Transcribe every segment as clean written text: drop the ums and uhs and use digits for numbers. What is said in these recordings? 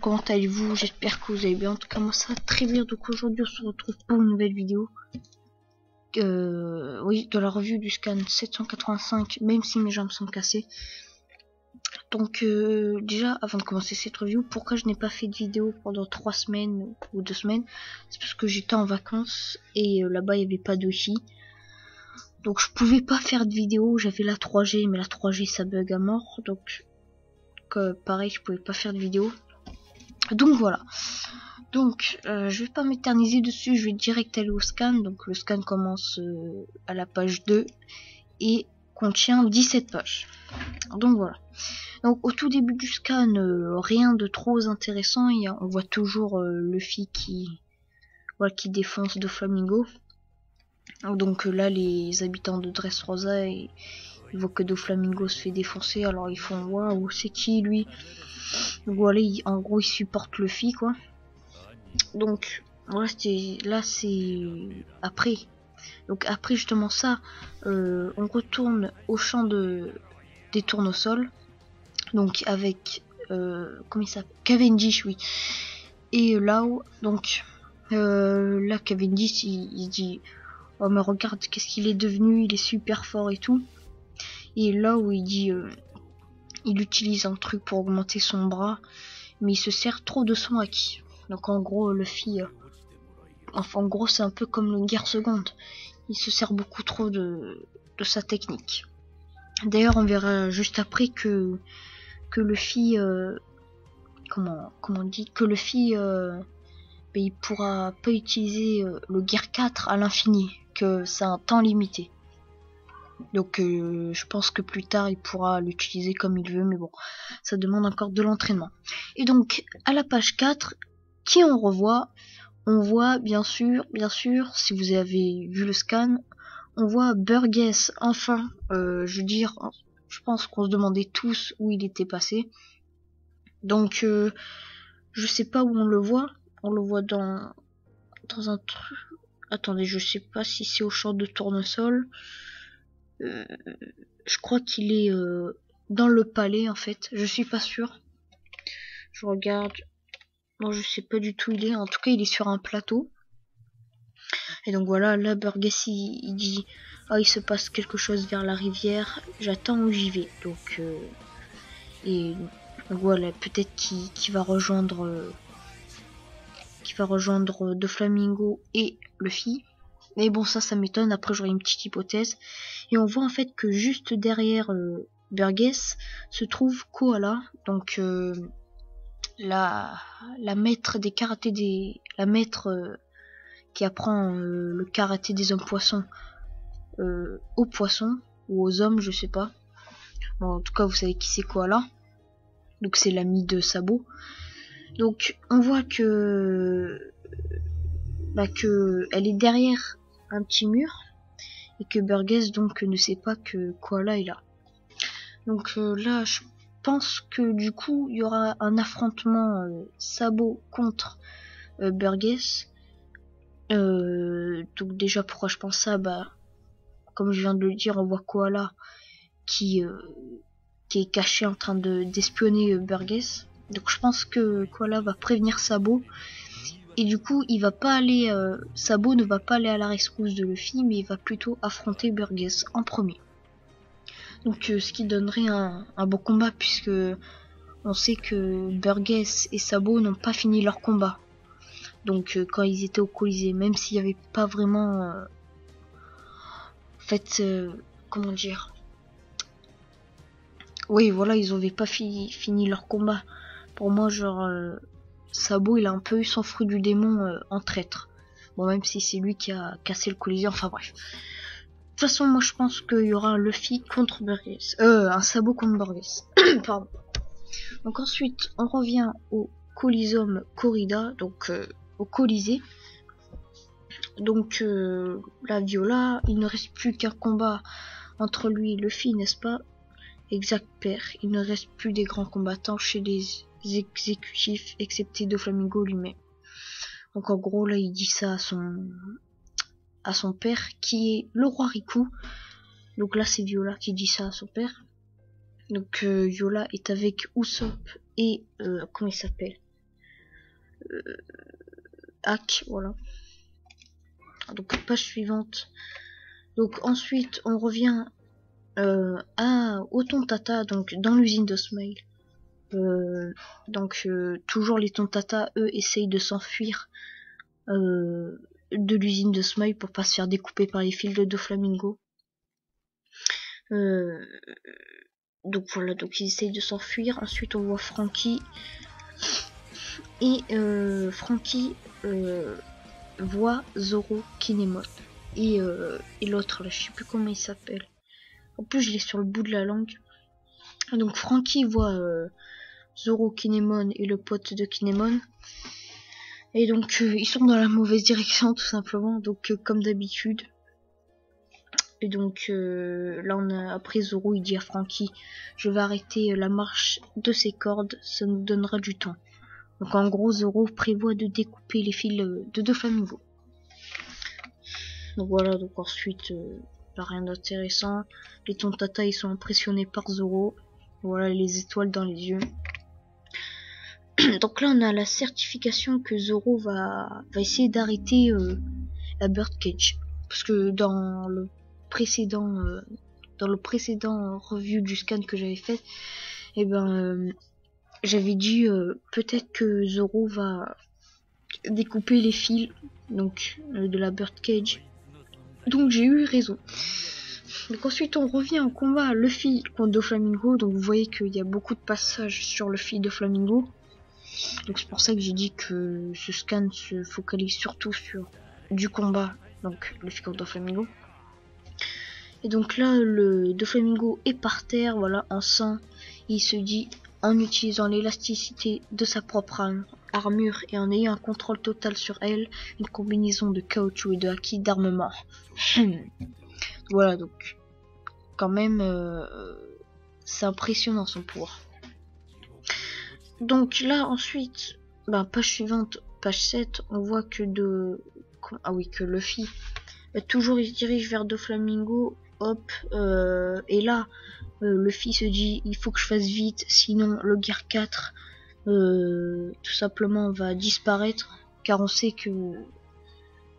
comment allez-vous? J'espère que vous allez bien. En tout cas, moi ça va très bien. Donc aujourd'hui, on se retrouve pour une nouvelle vidéo. Oui, de la revue du scan 785, même si mes jambes sont cassées. Donc déjà, avant de commencer cette review, pourquoi je n'ai pas fait de vidéo pendant 3 semaines ou 2 semaines? C'est parce que j'étais en vacances et là-bas, il n'y avait pas de wifi. Donc je pouvais pas faire de vidéo. J'avais la 3G, mais la 3G ça bug à mort. Donc pareil, je pouvais pas faire de vidéo. Donc voilà. Donc je vais pas m'éterniser dessus, je vais direct aller au scan. Donc le scan commence à la page 2 et contient 17 pages. Donc voilà. Donc au tout début du scan, rien de trop intéressant. On voit toujours Luffy qui défonce Doflamingo. Donc là, les habitants de Dressrosa, ils voient que Doflamingo se fait défoncer, alors ils font waouh, c'est qui lui? Donc voilà, en gros, ils supportent Luffy, quoi. Donc voilà, c'est après. Donc après justement ça, on retourne au champ des tournesols. Donc avec comment il s'appelle, Cavendish, oui. Et là-haut, donc là Cavendish, il dit oh mais regarde qu'est-ce qu'il est devenu, il est super fort et tout. Et là où il dit il utilise un truc pour augmenter son bras, mais il se sert trop de son haki. Donc en gros Luffy, enfin en gros c'est un peu comme une guerre seconde. Il se sert beaucoup trop de sa technique. D'ailleurs on verra juste après que Luffy comment on dit, que Luffy il pourra pas utiliser le Gear 4 à l'infini, que c'est un temps limité. Donc je pense que plus tard il pourra l'utiliser comme il veut, mais bon, ça demande encore de l'entraînement. Et donc à la page 4, qui on revoit? On voit bien sûr, si vous avez vu le scan, on voit Burgess enfin. Je veux dire, je pense qu'on se demandait tous où il était passé. Donc je sais pas où on le voit. On le voit dans un truc. Attendez, je sais pas si c'est au champ de tournesol. Je crois qu'il est dans le palais en fait. Je suis pas sûr. Je regarde. Bon, je sais pas du tout où il est. En tout cas, il est sur un plateau. Et donc voilà, là, Burgess il dit ah, il se passe quelque chose vers la rivière. J'attends où j'y vais. Donc et donc voilà, peut-être qu'il va rejoindre Doflamingo et Luffy. Mais bon, ça m'étonne. Après, j'aurai une petite hypothèse. Et on voit en fait que juste derrière Burgess se trouve Koala. Donc la maître des karatés la maître qui apprend le karaté des hommes poissons aux poissons ou aux hommes, je sais pas. Bon, en tout cas, vous savez qui c'est Koala. Donc c'est l'ami de Sabo. Donc on voit que elle est derrière un petit mur et que Burgess donc ne sait pas que Koala est là. Donc là je pense que du coup il y aura un affrontement Sabo contre Burgess. Donc déjà pourquoi je pense ça, comme je viens de le dire, on voit Koala qui est caché en train d'espionner Burgess. Donc je pense que Koala va prévenir Sabo. Et du coup, il va pas aller, Sabo ne va pas aller à la rescousse de Luffy, mais il va plutôt affronter Burgess en premier. Donc, ce qui donnerait un bon combat, puisque on sait que Burgess et Sabo n'ont pas fini leur combat. Donc, quand ils étaient au Colisée, même s'il n'y avait pas vraiment, en fait, comment dire, oui, voilà, ils n'avaient pas fini leur combat. Pour moi, genre, Sabo, il a un peu eu son fruit du démon en traître. Bon, même si c'est lui qui a cassé le Colisée, enfin bref. De toute façon, moi je pense qu'il y aura un Luffy contre Burgess. Un Sabo contre Burgess. Pardon. Donc ensuite, on revient au Coliseum Corrida, donc au Colisée. Donc la Viola, il ne reste plus qu'un combat entre lui et Luffy, n'est-ce pas? Exact, père. Il ne reste plus des grands combattants chez les exécutifs, excepté Doflamingo lui-même. Donc en gros là il dit ça à son père qui est le roi Riku. Donc là c'est Viola qui dit ça à son père. Donc Viola est avec Usopp et comment il s'appelle, hack, voilà. Donc page suivante. Donc ensuite on revient au Tontata, donc dans l'usine de Smile. Toujours les Tontata, eux, essayent de s'enfuir de l'usine de Smile pour pas se faire découper par les fils de Doflamingo. Donc voilà, donc ils essayent de s'enfuir. Ensuite on voit Franky. Et Franky voit Zoro, Kinemon. Et l'autre là, je sais plus comment il s'appelle. En plus je l'ai sur le bout de la langue. Donc Franky voit Zoro, Kinemon et le pote de Kinemon. Et donc ils sont dans la mauvaise direction tout simplement, donc comme d'habitude. Et donc là on a, après Zoro il dit à Franky, je vais arrêter la marche de ces cordes, ça nous donnera du temps. Donc en gros Zoro prévoit de découper les fils de Doflamingo. Donc voilà, donc ensuite rien d'intéressant. Les Tontata ils sont impressionnés par Zoro. Voilà les étoiles dans les yeux. Donc là on a la certification que Zoro va essayer d'arrêter la Birdcage. Parce que dans le précédent review du scan que j'avais fait, et j'avais dit peut-être que Zoro va découper les fils donc de la Birdcage. Donc j'ai eu raison. Donc ensuite on revient au combat Luffy contre Doflamingo. Donc vous voyez qu'il y a beaucoup de passages sur Luffy Doflamingo. Donc c'est pour ça que j'ai dit que ce scan se focalise surtout sur du combat, donc Luffy contre Doflamingo. Et donc là le Doflamingo est par terre, voilà, en sang. Il se dit, en utilisant l'élasticité de sa propre armure et en ayant un contrôle total sur elle, une combinaison de caoutchouc et de haki d'armement. Voilà, donc quand même c'est impressionnant son pouvoir. Donc là ensuite, page suivante, page 7, on voit que que Luffy toujours il se dirige vers Doflamingo, hop, et là Luffy se dit il faut que je fasse vite, sinon le Gear 4 tout simplement va disparaître, car on sait que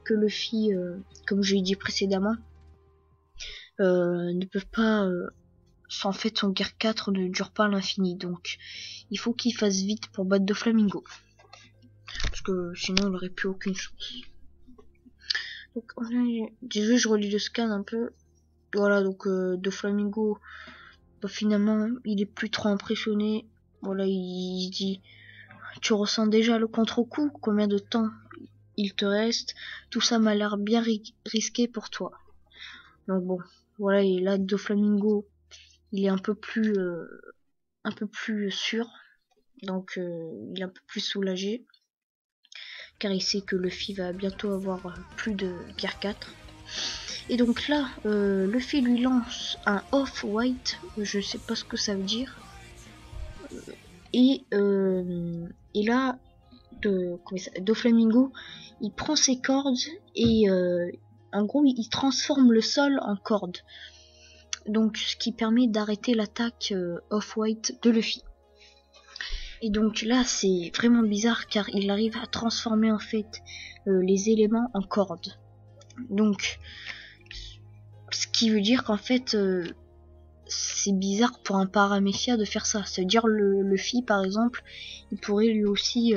Luffy, comme je l'ai dit précédemment, ne peut pas en fait son Gear 4 ne dure pas à l'infini, donc il faut qu'il fasse vite pour battre Doflamingo, parce que sinon il aurait plus aucune chance. Donc déjà je relis le scan un peu. Voilà, donc Doflamingo finalement il est plus trop impressionné. Voilà, il dit tu ressens déjà le contre-coup, combien de temps il te reste, tout ça m'a l'air bien risqué pour toi. Donc bon, voilà, et là Doflamingo il est un peu plus sûr, donc il est un peu plus soulagé, car il sait que Luffy va bientôt avoir plus de Gear 4. Et donc là Luffy lui lance un off-white, je sais pas ce que ça veut dire, et là Doflamingo il prend ses cordes et en gros il transforme le sol en cordes, donc ce qui permet d'arrêter l'attaque off-white de Luffy. Et donc là c'est vraiment bizarre, car il arrive à transformer en fait les éléments en cordes. Donc ce qui veut dire qu'en fait c'est bizarre pour un paramécia de faire ça. Ça veut dire le Luffy par exemple, il pourrait lui aussi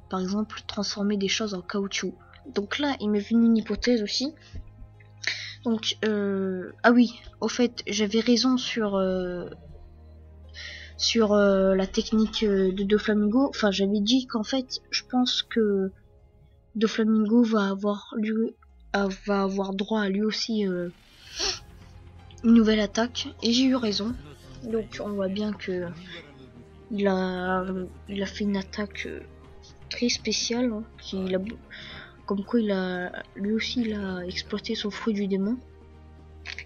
par exemple transformer des choses en caoutchouc. Donc là il m'est venu une hypothèse aussi. Donc ah oui, au fait j'avais raison sur la technique de Doflamingo. Enfin j'avais dit qu'en fait je pense que Doflamingo va avoir droit à lui aussi une nouvelle attaque, et j'ai eu raison. Donc on voit bien que il a fait une attaque très spéciale, hein, comme quoi lui aussi il a exploité son fruit du démon,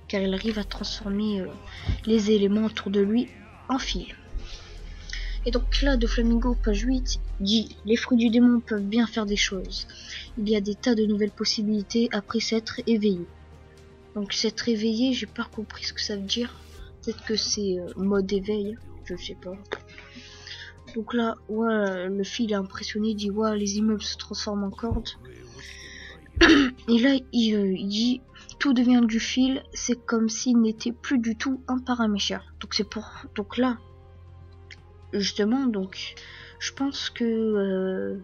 car il arrive à transformer les éléments autour de lui en fil. Et donc là Doflamingo page 8 dit les fruits du démon peuvent bien faire des choses, il y a des tas de nouvelles possibilités après s'être éveillé. Donc s'être réveillé, j'ai pas compris ce que ça veut dire, peut-être que c'est mode éveil, je sais pas. Donc là, ouais, le fil est impressionné, il dit ouais, les immeubles se transforment en cordes. Et là, il dit tout devient du fil, c'est comme s'il n'était plus du tout un paramécia. Donc c'est pour, donc là, justement, donc je pense que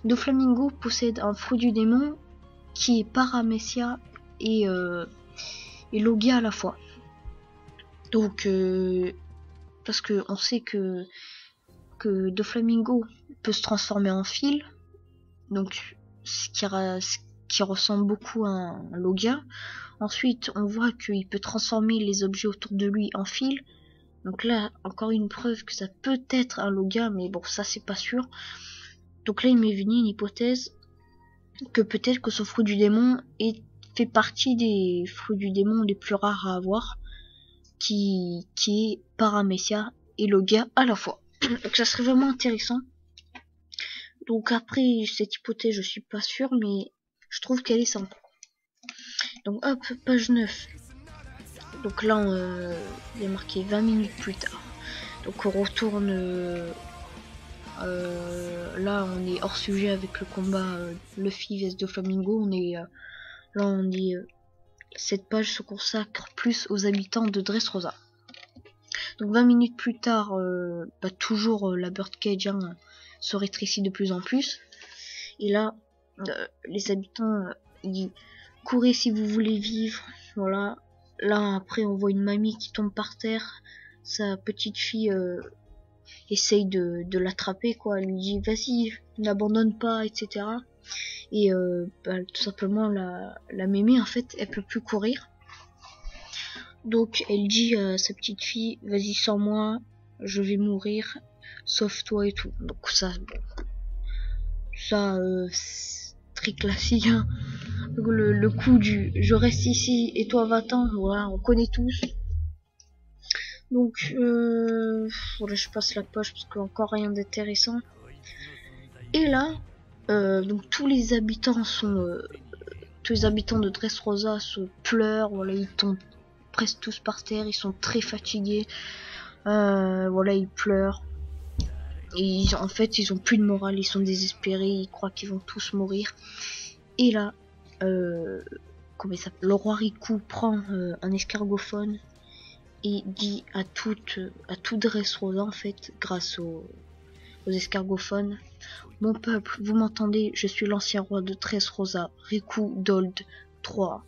Doflamingo possède un fruit du démon qui est paramécia et Logia à la fois. Donc parce que on sait que Doflamingo peut se transformer en fil, donc ce qui ressemble beaucoup à un Logia. Ensuite, on voit qu'il peut transformer les objets autour de lui en fil. Donc là, encore une preuve que ça peut être un Logia, mais bon, ça c'est pas sûr. Donc là, il m'est venu une hypothèse que peut-être que ce fruit du démon fait partie des fruits du démon les plus rares à avoir, qui est paramécia et Logia à la fois. Donc ça serait vraiment intéressant. Donc après, cette hypothèse, je suis pas sûr, mais je trouve qu'elle est sympa. Donc hop, page 9. Donc là, il est marqué 20 minutes plus tard. Donc on retourne... là, on est hors sujet avec le combat Luffy vs Doflamingo. Là, on est... cette page se consacre plus aux habitants de Dressrosa. Donc 20 minutes plus tard, toujours la birdcage se rétrécit de plus en plus. Et là, les habitants ils courez si vous voulez vivre. Voilà. Là, après, on voit une mamie qui tombe par terre. Sa petite fille essaye de l'attraper, quoi. Elle lui dit vas-y, n'abandonne pas, etc. Et tout simplement, la mémé, en fait, elle peut plus courir. Donc elle dit à sa petite fille vas-y sans moi, je vais mourir, sauf toi et tout. Donc ça, c'est très classique, hein. Donc, le coup du je reste ici et toi va-t'en, voilà, on connaît tous. Donc voilà, je passe la page parce qu'il n'y a encore rien d'intéressant. Et là, donc tous les habitants de Dressrosa se pleurent, voilà, ils tombent presque tous par terre, ils sont très fatigués, voilà, ils pleurent. Et en fait, ils ont plus de morale, ils sont désespérés, ils croient qu'ils vont tous mourir. Et là, comment il s'appelle, le roi Riku prend un escargophone et dit à tout Dressrosa, en fait, grâce aux escargophones: mon peuple, vous m'entendez, je suis l'ancien roi de Dressrosa, Riku Dold III.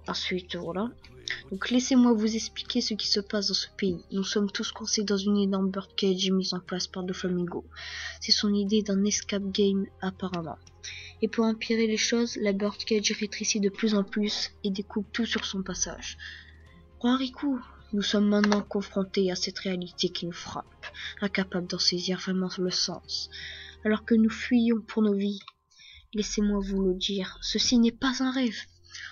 Ensuite, voilà. Donc laissez-moi vous expliquer ce qui se passe dans ce pays. Nous sommes tous coincés dans une énorme birdcage mise en place par Doflamingo. C'est son idée d'un escape game apparemment. Et pour empirer les choses, la birdcage rétrécit de plus en plus et découpe tout sur son passage. Roi Riku, nous sommes maintenant confrontés à cette réalité qui nous frappe, incapables d'en saisir vraiment le sens. Alors que nous fuyons pour nos vies, laissez-moi vous le dire, ceci n'est pas un rêve.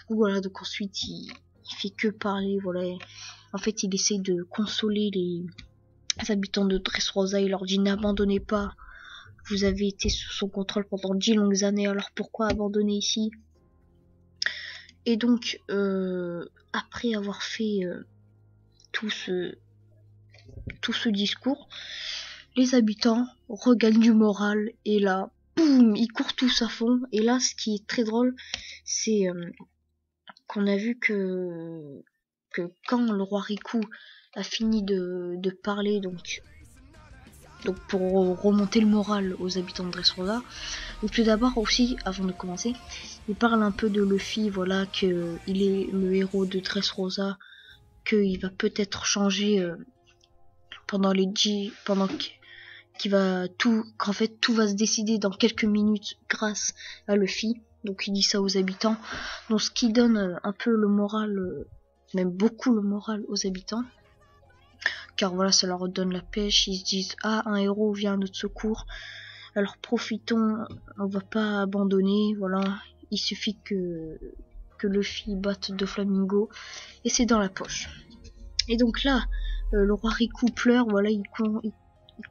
Voilà, donc ensuite il fait que parler, voilà. En fait, il essaie de consoler les habitants de Dressrosa. Il leur dit n'abandonnez pas. Vous avez été sous son contrôle pendant 10 longues années, alors pourquoi abandonner ici? Et donc, après avoir fait tout ce discours, les habitants regagnent du moral. Et là, boum, ils courent tous à fond. Et là, ce qui est très drôle, c'est qu'on a vu que quand le roi Riku a fini de parler, donc pour remonter le moral aux habitants de Dressrosa, donc tout d'abord aussi, avant de commencer, il parle un peu de Luffy, voilà, que il est le héros de Dressrosa, qu'il va peut-être changer pendant qu'en fait tout va se décider dans quelques minutes grâce à Luffy. Donc il dit ça aux habitants, donc ce qui donne un peu le moral, même beaucoup le moral aux habitants, car voilà, ça leur redonne la pêche. Ils se disent ah, un héros vient à notre secours, alors profitons, on va pas abandonner. Voilà, il suffit que Luffy batte Doflamingo et c'est dans la poche. Et donc là, le roi Riku pleure, voilà, il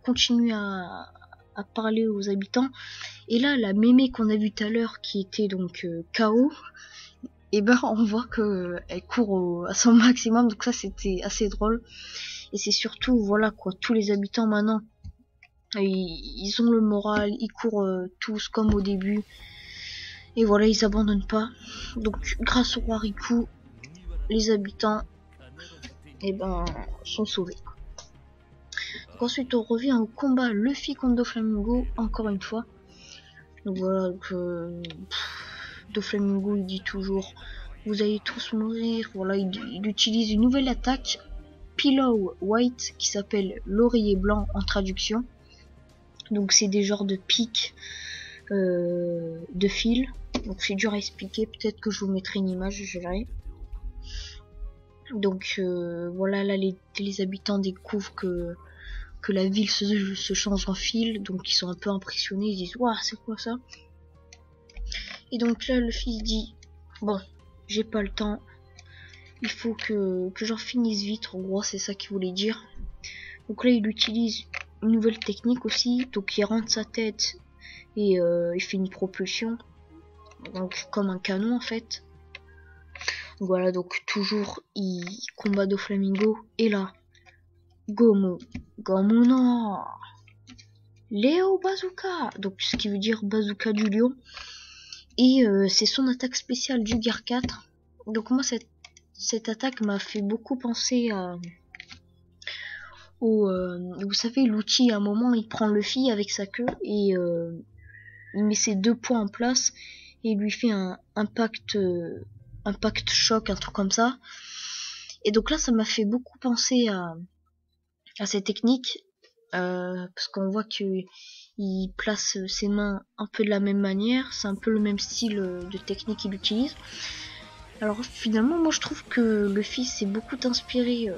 continue à parler aux habitants. Et là, la mémé qu'on a vue tout à l'heure, qui était donc KO, et ben on voit que elle court à son maximum. Donc ça, c'était assez drôle. Et c'est surtout, voilà quoi, tous les habitants maintenant Ils ont le moral, ils courent tous comme au début. Et voilà, ils abandonnent pas. Donc grâce au roi Riku, les habitants sont sauvés. Donc, ensuite on revient au combat Luffy contre Doflamingo, encore une fois. Donc voilà, Doflamingo il dit toujours vous allez tous mourir. Voilà, il utilise une nouvelle attaque Pillow White qui s'appelle l'oreiller blanc en traduction. Donc c'est des genres de pics de fil. Donc c'est dur à expliquer, peut-être que je vous mettrai une image, je verrai. Donc voilà, là les habitants découvrent que la ville se change en fil, donc ils sont un peu impressionnés, ils disent waouh c'est quoi ça. Et donc là le fils dit bon j'ai pas le temps, il faut que j'en finisse vite, en gros c'est ça qu'il voulait dire. Donc là il utilise une nouvelle technique aussi, donc il rentre sa tête et il fait une propulsion, donc comme un canon en fait. Voilà, donc toujours il combat Doflamingo et là Gomu no Léo Bazooka, donc ce qui veut dire bazooka du lion, et c'est son attaque spéciale du Gear 4. Donc moi cette attaque m'a fait beaucoup penser à vous savez l'outil, à un moment il prend Luffy avec sa queue et il met ses 2 points en place et il lui fait un impact choc, un truc comme ça. Et donc là ça m'a fait beaucoup penser à cette technique, parce qu'on voit que il place ses mains un peu de la même manière, c'est un peu le même style de technique qu'il utilise. Alors finalement moi je trouve que Luffy s'est beaucoup inspiré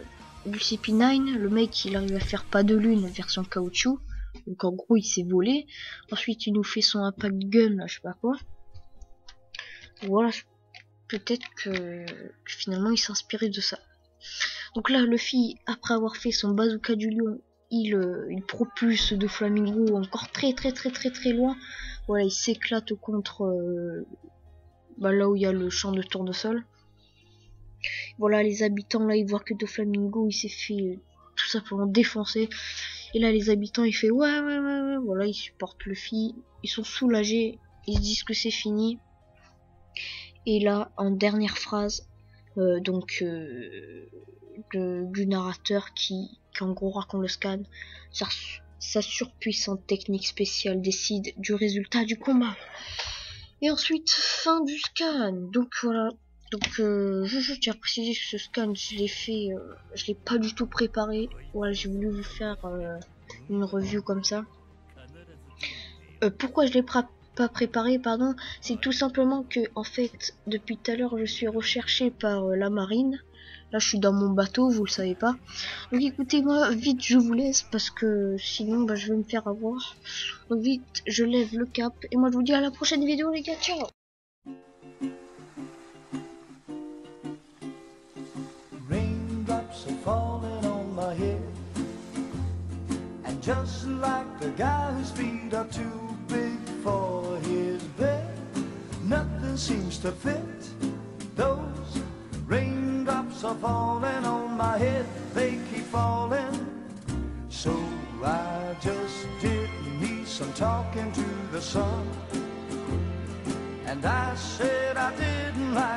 du CP9, le mec il arrive à faire pas de lune version caoutchouc, donc en gros il s'est volé, ensuite il nous fait son impact gun là, je sais pas quoi. Voilà, peut-être que finalement il s'inspirait de ça. Donc là Luffy, après avoir fait son bazooka du lion, il propulse Doflamingo encore très loin. Voilà, il s'éclate contre là où il y a le champ de tournesol. Voilà, les habitants là ils voient que Doflamingo il s'est fait tout simplement défoncer. Et là les habitants ils font ouais, voilà, ils supportent Luffy, ils sont soulagés, ils se disent que c'est fini. Et là en dernière phrase du narrateur qui en gros raconte le scan, sa surpuissante technique spéciale décide du résultat du combat. Et ensuite fin du scan. Donc voilà, donc je tiens à préciser que ce scan je l'ai fait, je l'ai pas du tout préparé. Voilà, j'ai voulu vous faire une review comme ça. Pourquoi je l'ai pas préparé, pardon, c'est tout simplement que en fait depuis tout à l'heure je suis recherché par la marine. Là je suis dans mon bateau, vous le savez pas. Donc écoutez moi vite je vous laisse parce que sinon je vais me faire avoir. Donc vite je lève le cap et moi je vous dis à la prochaine vidéo les gars, ciao. Just like the guy whose feet are too big for his bed, nothing seems to fit. Those raindrops are falling on my head, they keep falling. So I just did me some talking to the sun, and I said I didn't like